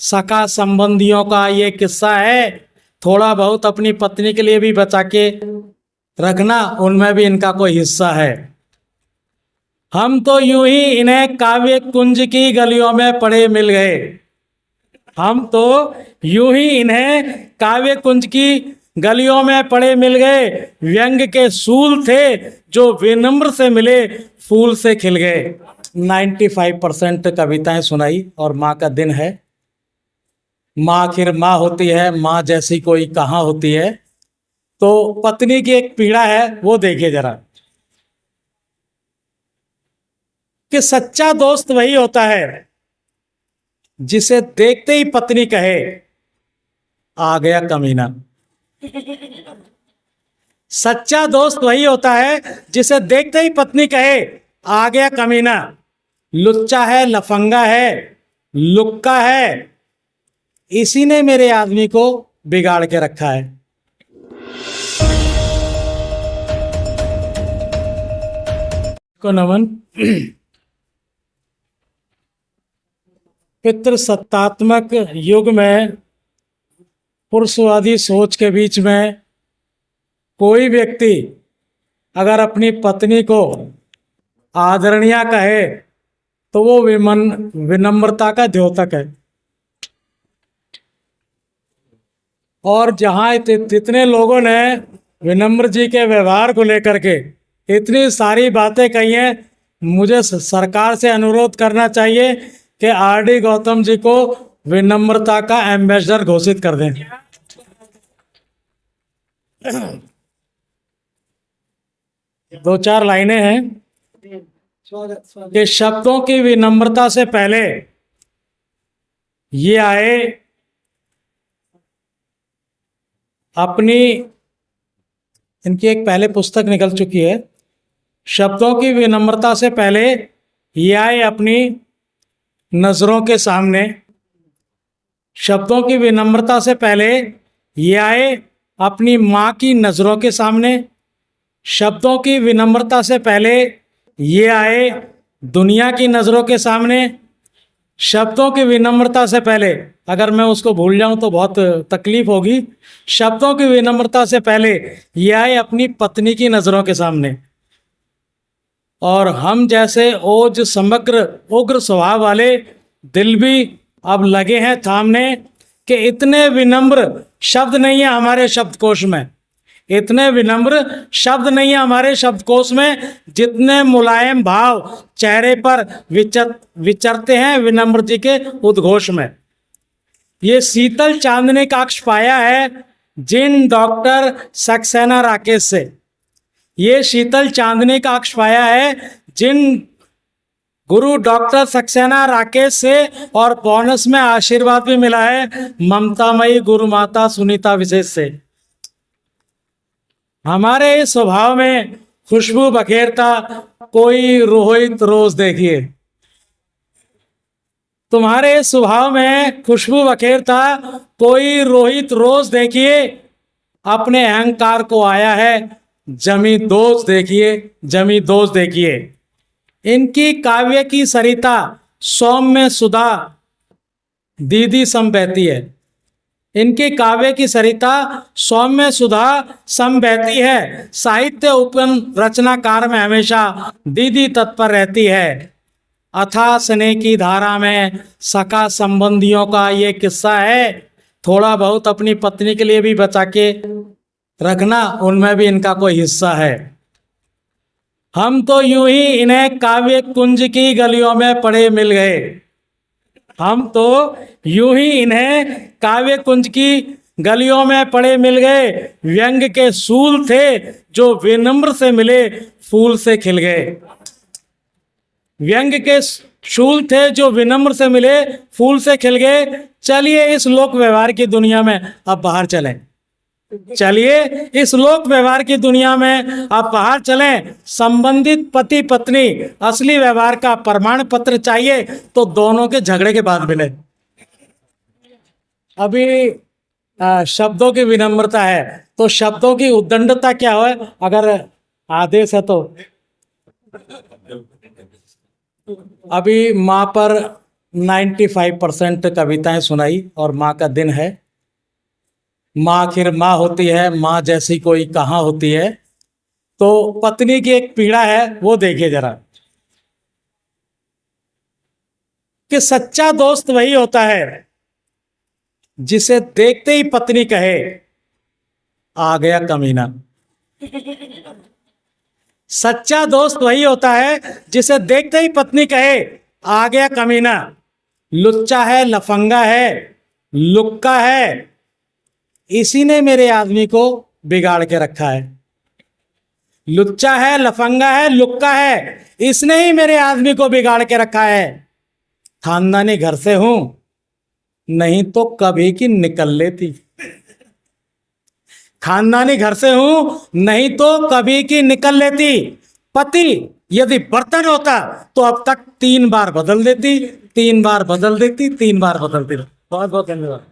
सगा संबंधियों का ये किस्सा है। थोड़ा बहुत अपनी पत्नी के लिए भी बचा के रखना, उनमें भी इनका कोई हिस्सा है। हम तो यूं ही इन्हें काव्य कुंज की गलियों में पड़े मिल गए। हम तो यूं ही इन्हें काव्य कुंज की गलियों में पड़े मिल गए। व्यंग के सूल थे जो विनम्र से मिले फूल से खिल गए। 95% कविताएं सुनाई और माँ का दिन है। माँ आखिर माँ होती है, माँ जैसी कोई कहाँ होती है। तो पत्नी की एक पीड़ा है, वो देखिए जरा, कि सच्चा दोस्त वही होता है जिसे देखते ही पत्नी कहे आ गया कमीना। सच्चा दोस्त वही होता है जिसे देखते ही पत्नी कहे आ गया कमीना। लुच्चा है, लफंगा है, लुक्का है, इसी ने मेरे आदमी को बिगाड़ के रखा है। को नमन। पितृसत्तात्मक युग में पुरुषवादी सोच के बीच में कोई व्यक्ति अगर अपनी पत्नी को आदरणीय कहे तो वो विनम्रता का द्योतक है। और जहाँ इतने लोगों ने विनम्र जी के व्यवहार को लेकर के इतनी सारी बातें कही हैं, मुझे सरकार से अनुरोध करना चाहिए कि आर.डी. गौतम जी को विनम्रता का एम्बेसडर घोषित कर दें। दो चार लाइनें हैं कि शब्दों की विनम्रता से पहले ये आए अपनी, इनकी एक पहले पुस्तक निकल चुकी है, शब्दों की विनम्रता से पहले ये आए अपनी नजरों के सामने। शब्दों की विनम्रता से पहले ये आए अपनी माँ की नजरों के सामने। शब्दों की विनम्रता से पहले ये आए दुनिया की नजरों के सामने। शब्दों की विनम्रता से पहले, अगर मैं उसको भूल जाऊं तो बहुत तकलीफ होगी, शब्दों की विनम्रता से पहले ये आए अपनी पत्नी की नजरों के सामने। और हम जैसे ओज समग्र उग्र स्वभाव वाले दिल भी अब लगे हैं थामने कि इतने विनम्र शब्द नहीं है हमारे शब्दकोश में, इतने विनम्र शब्द नहीं है हमारे शब्दकोश में जितने मुलायम भाव चेहरे पर विचरते हैं विनम्र जी के उद्घोष में। ये शीतल चांदनी का अक्ष पाया है जिन डॉक्टर सक्सेना राकेश से। ये शीतल चांदनी का अक्ष पाया है जिन गुरु डॉक्टर सक्सेना राकेश से, और बोनस में आशीर्वाद भी मिला है ममतामयी गुरु माता सुनीता विशेष से। हमारे इस स्वभाव में खुशबू बखेरता कोई रोहित रोज देखिए। तुम्हारे इस स्वभाव में खुशबू बखेरता कोई रोहित रोज देखिए। अपने अहंकार को आया है जमी दोस्त देखिए, जमी दोस्त देखिए। इनकी काव्य की सरिता सौम्य सुधा दीदी सम बहती है। इनकी काव्य की सरिता सौम्य सुधा सम बहती है। साहित्य उपन रचनाकार में हमेशा दीदी तत्पर रहती है। अथाह स्नेह की धारा में सगा संबंधियों का ये किस्सा है। थोड़ा बहुत अपनी पत्नी के लिए भी बचा के रखना, उनमें भी इनका कोई हिस्सा है। हम तो यूं ही इन्हें काव्य कुंज की गलियों में पड़े मिल गए। हम तो यूं ही इन्हें काव्य कुंज की गलियों में पड़े मिल गए। व्यंग के सूल थे जो विनम्र से मिले फूल से खिल गए। व्यंग के शूल थे जो विनम्र से मिले फूल से खिल गए। चलिए इस लोक व्यवहार की दुनिया में अब बाहर चलें। चलिए इस लोक व्यवहार की दुनिया में आप बाहर चलें। संबंधित पति पत्नी असली व्यवहार का प्रमाण पत्र चाहिए तो दोनों के झगड़े के बाद मिले। अभी शब्दों की विनम्रता है तो शब्दों की उद्दंडता क्या है, अगर आदेश है तो। अभी माँ पर 95% कविताएं सुनाई। और माँ का दिन है। माँ आखिर माँ होती है, माँ जैसी कोई कहाँ होती है। तो पत्नी की एक पीड़ा है, वो देखिए जरा, कि सच्चा दोस्त वही होता है जिसे देखते ही पत्नी कहे आ गया कमीना। सच्चा दोस्त वही होता है जिसे देखते ही पत्नी कहे आ गया कमीना। लुच्चा है, लफंगा है, लुक्का है, इसी ने मेरे आदमी को बिगाड़ के रखा है। लुच्चा है, लफंगा है, लुक्का है, इसने ही मेरे आदमी को बिगाड़ के रखा है। खानदानी घर से हूं, नहीं तो कभी की निकल लेती। खानदानी घर से हूं, नहीं तो कभी की निकल लेती। पति यदि बर्तन होता तो अब तक 3 बार बदल देती, 3 बार बदल देती, 3 बार बदलती। बहुत बहुत धन्यवाद।